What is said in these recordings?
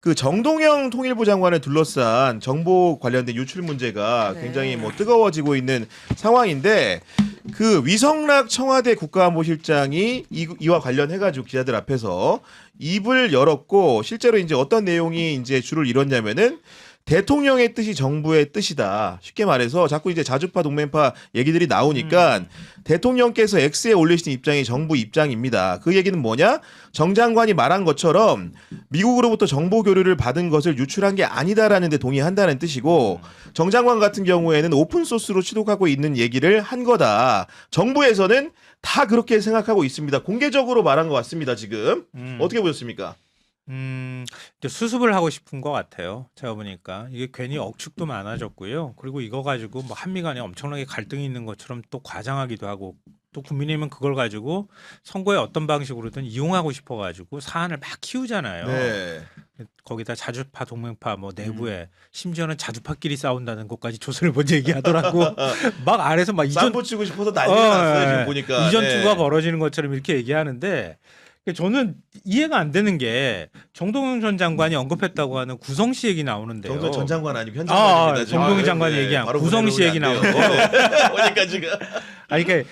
그 정동영 통일부 장관을 둘러싼 정보 관련된 유출 문제가 네. 굉장히 뜨거워지고 있는 상황인데 그 위성락 청와대 국가안보실장이 이와 관련해가지고 기자들 앞에서 입을 열었고 실제로 이제 어떤 내용이 이제 주를 이뤘냐면은 대통령의 뜻이 정부의 뜻이다. 쉽게 말해서 자꾸 이제 자주파 동맹파 얘기들이 나오니까 대통령께서 X에 올리신 입장이 정부 입장입니다. 그 얘기는 뭐냐? 정 장관이 말한 것처럼 미국으로부터 정보 교류를 받은 것을 유출한 게 아니다라는 데 동의한다는 뜻이고 정 장관 같은 경우에는 오픈소스로 취독하고 있는 얘기를 한 거다. 정부에서는 다 그렇게 생각하고 있습니다. 공개적으로 말한 것 같습니다. 지금. 어떻게 보셨습니까? 이제 수습을 하고 싶은 것 같아요. 제가 보니까 이게 괜히 억측도 많아졌고요. 그리고 이거 가지고 뭐 한미 간에 엄청나게 갈등이 있는 것처럼 또 과장하기도 하고 또 국민의힘은 그걸 가지고 선거에 어떤 방식으로든 이용하고 싶어가지고 사안을 막 키우잖아요. 네. 거기다 자주파 동맹파 뭐 내부에 심지어는 자주파끼리 싸운다는 것까지 조선을 먼저 얘기하더라고. 막 아래서 막 이전 쌈붙이고 싶어서 난리가 났어요. 지금 보니까. 이전투가 벌어지는 것처럼 이렇게 얘기하는데 저는 이해가 안 되는 게 정동영 전 장관이 언급했다고 하는 구성시 얘기 나오는데요. 정동 전 장관 아니고 현 장관입니다. 지금. 정동영 장관이 얘기한 바로 구성시 얘기 보내려고 안 나오는데 돼요. 보니까 지금. 그러니까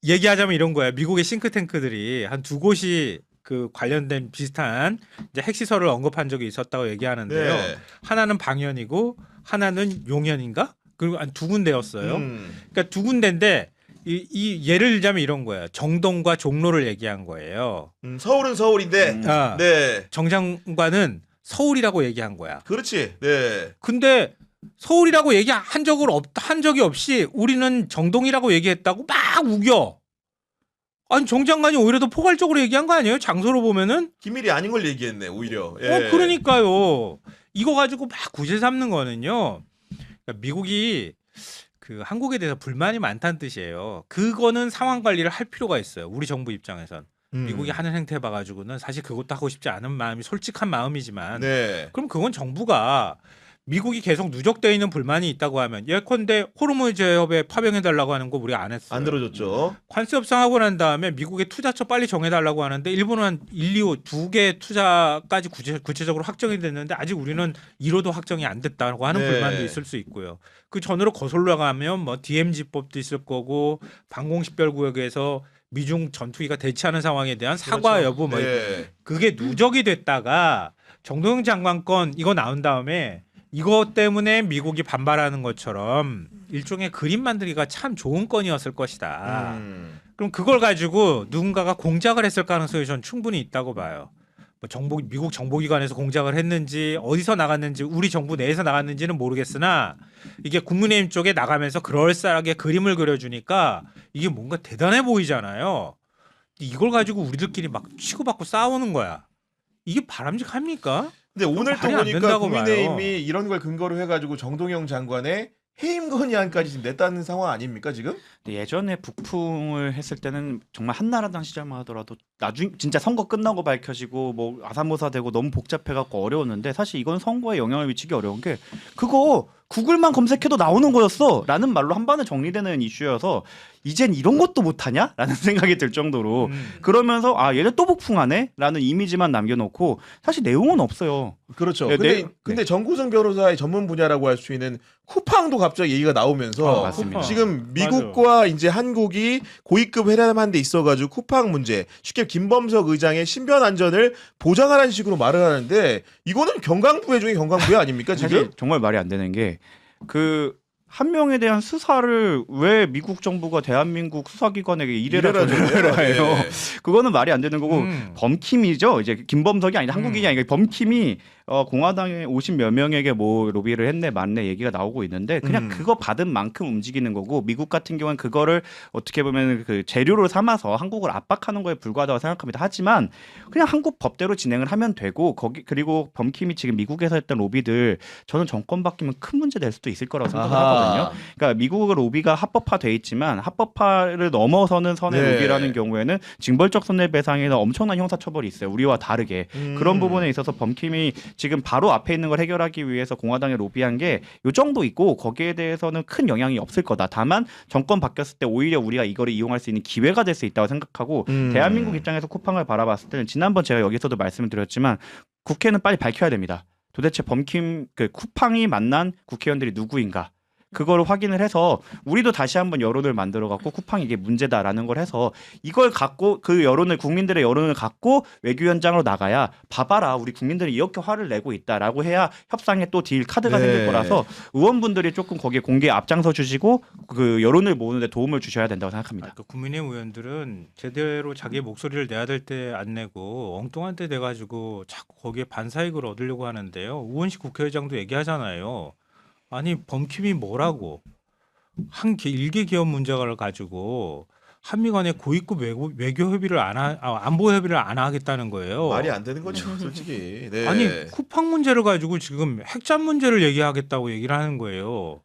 얘기하자면 이런 거야. 미국의 싱크탱크들이 한 두 곳이 그 관련된 비슷한 이제 핵시설을 언급한 적이 있었다고 얘기하는데요. 네. 하나는 방연이고 하나는 용연인가? 그리고 한 두 군데였어요. 그러니까 두 군데인데 이 예를 들자면 이런 거예요. 정동과 종로를 얘기한 거예요. 서울은 서울인데. 네. 정 장관은 서울이라고 얘기한 거야. 그렇지. 네. 근데 서울이라고 얘기한 적이 없이 우리는 정동이라고 얘기했다고 막 우겨. 아니 정 장관이 오히려 더 포괄적으로 얘기한 거 아니에요? 장소로 보면은. 기밀이 아닌 걸 얘기했네. 오히려. 예. 그러니까요. 이거 가지고 막 구제 삼는 거는요. 그러니까 미국이 그 한국에 대해서 불만이 많다는 뜻이에요. 그거는 상황 관리를 할 필요가 있어요. 우리 정부 입장에선. 미국이 하는 행태 봐가지고는 사실 그것도 하고 싶지 않은 마음이 솔직한 마음이지만 네. 그럼 그건 정부가 미국이 계속 누적되어 있는 불만이 있다고 하면 예컨대 호르무즈 해협에 파병해달라고 하는 거 우리가 안 했어요. 안 들어줬죠. 관세 협상하고 난 다음에 미국의 투자처 빨리 정해달라고 하는데 일본은 한 1, 2호 2개 투자까지 구체적으로 확정이 됐는데 아직 우리는 1호도 확정이 안 됐다고 하는 네. 불만도 있을 수 있고요. 그 전으로 거슬러 가면 뭐 DMZ법도 있을 거고 방공식별구역에서 미중 전투기가 대치하는 상황에 대한 사과 그렇죠. 여부 뭐 네. 그게 누적이 됐다가 정동영 장관 건 이거 나온 다음에 이것 때문에 미국이 반발하는 것처럼 일종의 그림 만들기가 참 좋은 건이었을 것이다. 그럼 그걸 가지고 누군가가 공작을 했을 가능성이 전 충분히 있다고 봐요. 뭐 미국 정보기관에서 공작을 했는지 어디서 나갔는지 우리 정부 내에서 나갔는지는 모르겠으나 이게 국민의힘 쪽에 나가면서 그럴싸하게 그림을 그려주니까 이게 뭔가 대단해 보이잖아요. 이걸 가지고 우리들끼리 막 치고받고 싸우는 거야. 이게 바람직합니까? 근데 오늘 또 말이 안 보니까 된다고 국민의힘이 봐요. 이런 걸 근거로 해가지고 정동영 장관의 해임 건의안까지 지금 냈다는 상황 아닙니까 지금? 근데 예전에 북풍을 했을 때는 정말 한나라당 시절만 하더라도 나중 진짜 선거 끝나고 밝혀지고 뭐 아사모사 되고 너무 복잡해갖고 어려웠는데 사실 이건 선거에 영향을 미치기 어려운 게 그거 구글만 검색해도 나오는 거였어라는 말로 한 번에 정리되는 이슈여서 이젠 이런 것도 못하냐라는 생각이 들 정도로 그러면서 아 얘네 또 북풍하네라는 이미지만 남겨놓고 사실 내용은 없어요. 그렇죠. 네, 근데 정구승 변호사의 전문 분야라고 할 수 있는 쿠팡도 갑자기 얘기가 나오면서 맞습니다. 지금 미국과 이제 한국이 고위급 회담한 데 있어가지고 쿠팡 문제 쉽게 김범석 의장의 신변 안전을 보장하라는 식으로 말을 하는데 이거는 경강부회 중에 경강부회 아닙니까 지금? 사실 정말 말이 안 되는 게 그 한 명에 대한 수사를 왜 미국 정부가 대한민국 수사기관에게 이래라 저래라 해요. 네. 그거는 말이 안 되는 거고 범킴이죠. 이제 김범석이 아니라 한국인이 아니라 범킴이 공화당에 50몇 명에게 뭐 로비를 했네 맞네 얘기가 나오고 있는데 그냥 그거 받은 만큼 움직이는 거고 미국 같은 경우는 그거를 어떻게 보면 그 재료로 삼아서 한국을 압박하는 거에 불과하다고 생각합니다. 하지만 그냥 한국 법대로 진행을 하면 되고 그리고 범킴이 지금 미국에서 했던 로비들 저는 정권 바뀌면 큰 문제 될 수도 있을 거라고 생각하거든요. 있거든요. 그러니까 미국의 로비가 합법화돼 있지만 합법화를 넘어서는 선의 네. 로비라는 경우에는 징벌적 손해배상에는 엄청난 형사처벌이 있어요. 우리와 다르게 그런 부분에 있어서 범킴이 지금 바로 앞에 있는 걸 해결하기 위해서 공화당에 로비한 게 요 정도 있고 거기에 대해서는 큰 영향이 없을 거다. 다만 정권 바뀌었을 때 오히려 우리가 이거를 이용할 수 있는 기회가 될 수 있다고 생각하고 대한민국 입장에서 쿠팡을 바라봤을 때는 지난번 제가 여기서도 말씀을 드렸지만 국회는 빨리 밝혀야 됩니다. 도대체 범킴 그 쿠팡이 만난 국회의원들이 누구인가? 그걸 확인을 해서 우리도 다시 한번 여론을 만들어 갖고 쿠팡이 이게 문제다라는 걸 해서 이걸 갖고 그 여론을 국민들의 여론을 갖고 외교위원장으로 나가야 봐봐라 우리 국민들이 이렇게 화를 내고 있다라고 해야 협상에 또 딜 카드가 네. 생길 거라서 의원분들이 조금 거기에 공개에 앞장서 주시고 그 여론을 모으는데 도움을 주셔야 된다고 생각합니다. 그 국민의힘 의원들은 제대로 자기의 목소리를 내야 될 때 안 내고 엉뚱한 때 돼가지고 자꾸 거기에 반사익을 얻으려고 하는데요. 우원식 국회의장도 얘기하잖아요. 아니 범킴이 뭐라고 일개 기업 문제를 가지고 한미 간의 고위급 외교 협의를 안보 협의를 안 하겠다는 거예요. 말이 안 되는 거죠, 솔직히. 네. 아니 쿠팡 문제를 가지고 지금 핵잠 문제를 얘기하겠다고 얘기를 하는 거예요.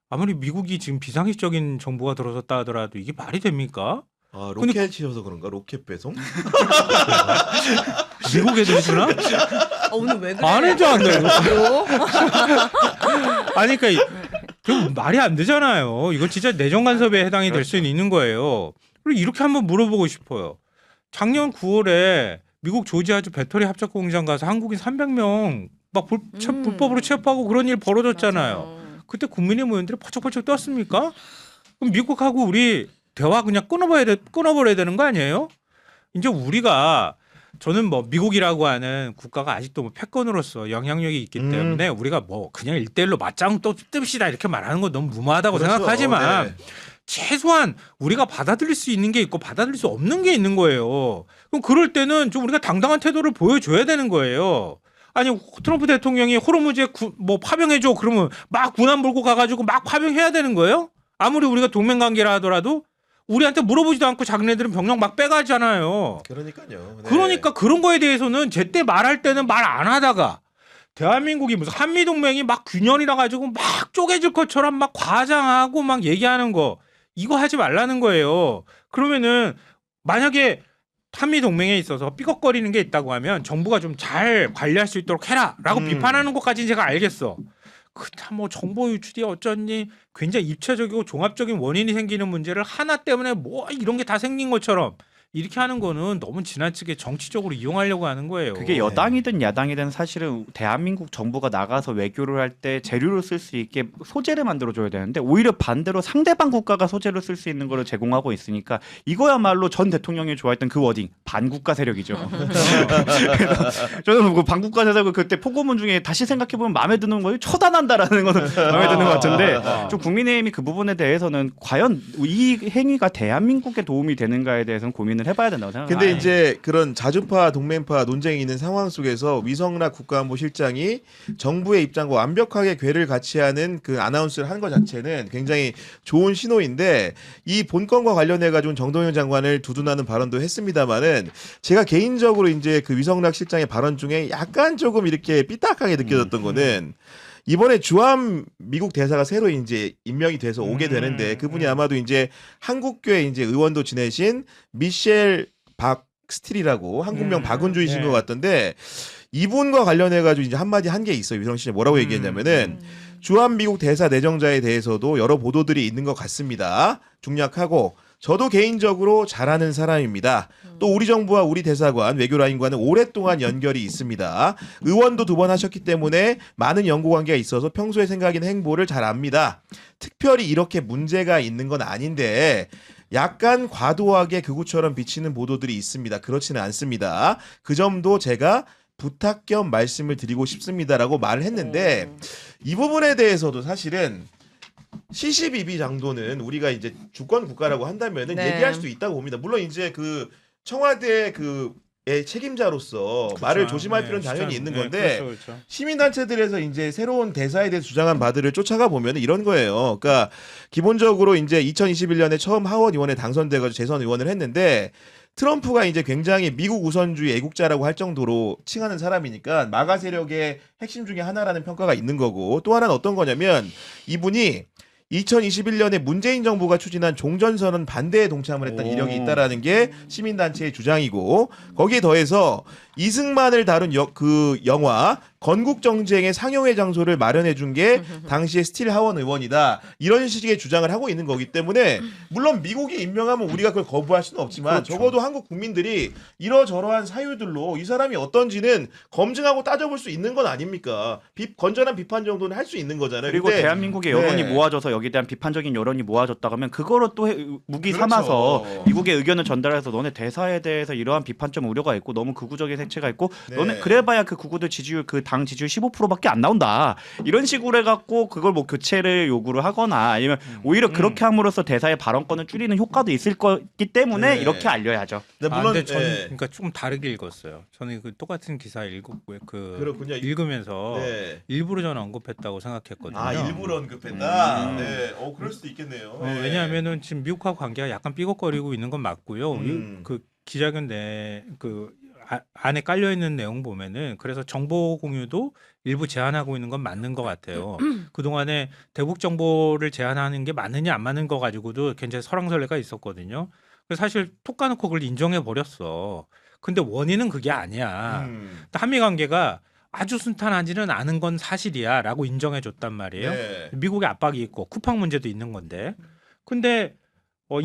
아무리 미국이 지금 비상식적인 정보가 들어섰다 하더라도 이게 말이 됩니까? 아, 로켓이어서 그런가? 로켓 배송? 미국 애들이 주나? 오늘 왜 그래? 안 해줘 안 돼. 요 아니 그러니까 그 말이 안 되잖아요. 이거 진짜 내정 간섭에 해당이 될 수는 있는 거예요. 그리고 이렇게 한번 물어보고 싶어요. 작년 9월에 미국 조지아주 배터리 합작 공장 가서 한국인 300명 막 불법으로 체포하고 그런 일 벌어졌잖아요. 맞아요. 그때 국민의힘 의원들이 퍼쩍퍼쩍 떴습니까? 그럼 미국하고 우리 대화 그냥 끊어버려야 되는 거 아니에요? 이제 우리가 저는 뭐 미국이라고 하는 국가가 아직도 뭐 패권으로서 영향력이 있기 때문에 우리가 뭐 그냥 1대1로 맞짱 또 뜹시다 이렇게 말하는 건 너무 무모하다고 그렇죠. 생각하지만 네. 최소한 우리가 받아들일 수 있는 게 있고 받아들일 수 없는 게 있는 거예요. 그럼 그럴 때는 좀 우리가 당당한 태도를 보여줘야 되는 거예요. 아니 트럼프 대통령이 호르무즈에 뭐 파병해줘 그러면 막 군함 몰고 가가지고 막 파병해야 되는 거예요? 아무리 우리가 동맹관계라 하더라도 우리한테 물어보지도 않고 자기네들은 병력 막 빼가잖아요. 그러니까요. 네. 그러니까 그런 거에 대해서는 제때 말할 때는 말 안 하다가 대한민국이 무슨 한미동맹이 막 균열이라 가지고 막 쪼개질 것처럼 막 과장하고 막 얘기하는 거 이거 하지 말라는 거예요. 그러면은 만약에 한미동맹에 있어서 삐걱거리는 게 있다고 하면 정부가 좀 잘 관리할 수 있도록 해라라고 비판하는 것까지는 제가 알겠어. 그다 뭐 정보 유출이 어쩌니 굉장히 입체적이고 종합적인 원인이 생기는 문제를 하나 때문에 뭐 이런 게 다 생긴 것처럼 이렇게 하는 거는 너무 지나치게 정치적으로 이용하려고 하는 거예요. 그게 여당이든 야당이든 사실은 대한민국 정부가 나가서 외교를 할 때 재료를 쓸 수 있게 소재를 만들어줘야 되는데 오히려 반대로 상대방 국가가 소재를 쓸 수 있는 거를 제공하고 있으니까 이거야말로 전 대통령이 좋아했던 그 워딩 반국가 세력이죠. 저는 그 반국가 세력을 그때 포고문 중에 다시 생각해보면 마음에 드는 거예요. 처단한다라는 거는 마음에 드는 것 같은데 좀 국민의힘이 그 부분에 대해서는 과연 이 행위가 대한민국에 도움이 되는가에 대해서는 고민을 해봐야 된다고 생각합니다. 근데 이제 그런 자주파 동맹파 논쟁이 있는 상황 속에서 위성락 국가안보실장이 정부의 입장과 완벽하게 궤를 같이 하는 그 아나운스를 한 것 자체는 굉장히 좋은 신호인데 이 본건과 관련해 가지고 정동영 장관을 두둔하는 발언도 했습니다만은 제가 개인적으로 이제 그 위성락 실장의 발언 중에 약간 조금 이렇게 삐딱하게 느껴졌던 거는 이번에 주한 미국 대사가 새로 이제 임명이 돼서 오게 되는데 그분이 아마도 이제 한국교회 이제 의원도 지내신 미셸 박스틸이라고 한국명 박은주이신 것 같던데 이분과 관련해 가지고 이제 한마디 한 게 있어요. 위성 씨 뭐라고 얘기했냐면은 주한 미국 대사 내정자에 대해서도 여러 보도들이 있는 것 같습니다. 중략하고 저도 개인적으로 잘하는 사람입니다. 또 우리 정부와 우리 대사관, 외교라인과는 오랫동안 연결이 있습니다. 의원도 2번 하셨기 때문에 많은 연고관계가 있어서 평소에 생각이나 행보를 잘 압니다. 특별히 이렇게 문제가 있는 건 아닌데 약간 과도하게 극우처럼 비치는 보도들이 있습니다. 그렇지는 않습니다. 그 점도 제가 부탁 겸 말씀을 드리고 싶습니다라고 말을 했는데 이 부분에 대해서도 사실은 CCBB 정도는 우리가 이제 주권 국가라고 한다면은 네. 얘기할 수 있다고 봅니다. 물론 이제 그 청와대 그의 책임자로서 말을 조심할 필요는 당연히 있는 건데 그렇죠. 시민단체들에서 이제 새로운 대사에 대해서 주장한 바들을 쫓아가 보면 이런 거예요. 그러니까 기본적으로 이제 2021년에 처음 하원 의원에 당선돼가지고 재선 의원을 했는데 트럼프가 이제 굉장히 미국 우선주의 애국자라고 할 정도로 칭하는 사람이니까 마가 세력의 핵심 중에 하나라는 평가가 있는 거고 또 하나는 어떤 거냐면 이분이 2021년에 문재인 정부가 추진한 종전선언 반대에 동참을 했던 이력이 있다라는 게 시민단체의 주장이고 거기에 더해서 이승만을 다룬 그 영화 건국정쟁의 상영회 장소를 마련해 준 게 당시의 스틸 하원 의원이다. 이런 식의 주장을 하고 있는 거기 때문에 물론 미국이 임명하면 우리가 그걸 거부할 수는 없지만 그렇죠. 적어도 한국 국민들이 이러저러한 사유들로 이 사람이 어떤지는 검증하고 따져볼 수 있는 건 아닙니까? 건전한 비판 정도는 할 수 있는 거잖아요. 그리고 근데 대한민국의 여론이 네. 모아져서 여기에 대한 비판적인 여론이 모아졌다고 하면 그거로 또 무기 그렇죠. 삼아서 미국의 의견을 전달해서 너네 대사에 대해서 이러한 비판점 우려가 있고 너무 극우적인 색채가 있고 네. 너네 그래봐야 그 극우들 지지율 그 당 지지율 15%밖에 안 나온다 이런 식으로 해갖고 그걸 뭐 교체를 요구를 하거나 아니면 오히려 그렇게 함으로써 대사의 발언권을 줄이는 효과도 있을 거기 때문에 네. 이렇게 알려야죠. 네, 아, 물론 근데 저는 네. 그러니까 좀 다르게 읽었어요. 저는 그 똑같은 기사 그렇군요. 읽으면서 네. 일부러 저는 언급했다고 생각했거든요. 아 일부러 언급했다. 음. 네, 그럴 수도 있겠네요. 네. 왜냐하면은 지금 미국하고 관계가 약간 삐걱거리고 있는 건 맞고요. 그 기자회견 안에 깔려 있는 내용 보면은 그래서 정보 공유도 일부 제한하고 있는 건 맞는 것 같아요. 그 동안에 대북 정보를 제한하는 게 맞느냐 안 맞는 거 가지고도 굉장히 설왕설래가 있었거든요. 그래서 사실 톡 까놓고 그걸 인정해 버렸어. 근데 원인은 그게 아니야. 한미 관계가 아주 순탄하지는 않은 건 사실이야라고 인정해 줬단 말이에요. 네. 미국의 압박이 있고 쿠팡 문제도 있는 건데. 근데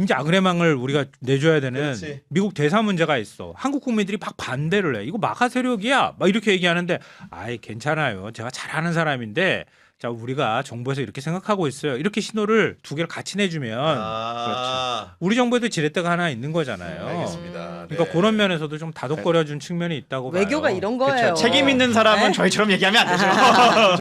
이제 아그레망을 우리가 내줘야 되는 그렇지. 미국 대사 문제가 있어. 한국 국민들이 막 반대를 해. 이거 마카 세력이야. 막 이렇게 얘기하는데 아이 괜찮아요. 제가 잘하는 사람인데 자 우리가 정부에서 이렇게 생각하고 있어요. 이렇게 신호를 두 개를 같이 내주면 아, 우리 정부에도 지렛대가 하나 있는 거잖아요. 알겠습니다. 그러니까 네. 그런 면에서도 좀 다독거려준 측면이 있다고 봐요. 외교가 이런 거예요. 책임 있는 사람은 네? 저희처럼 얘기하면 안 되죠.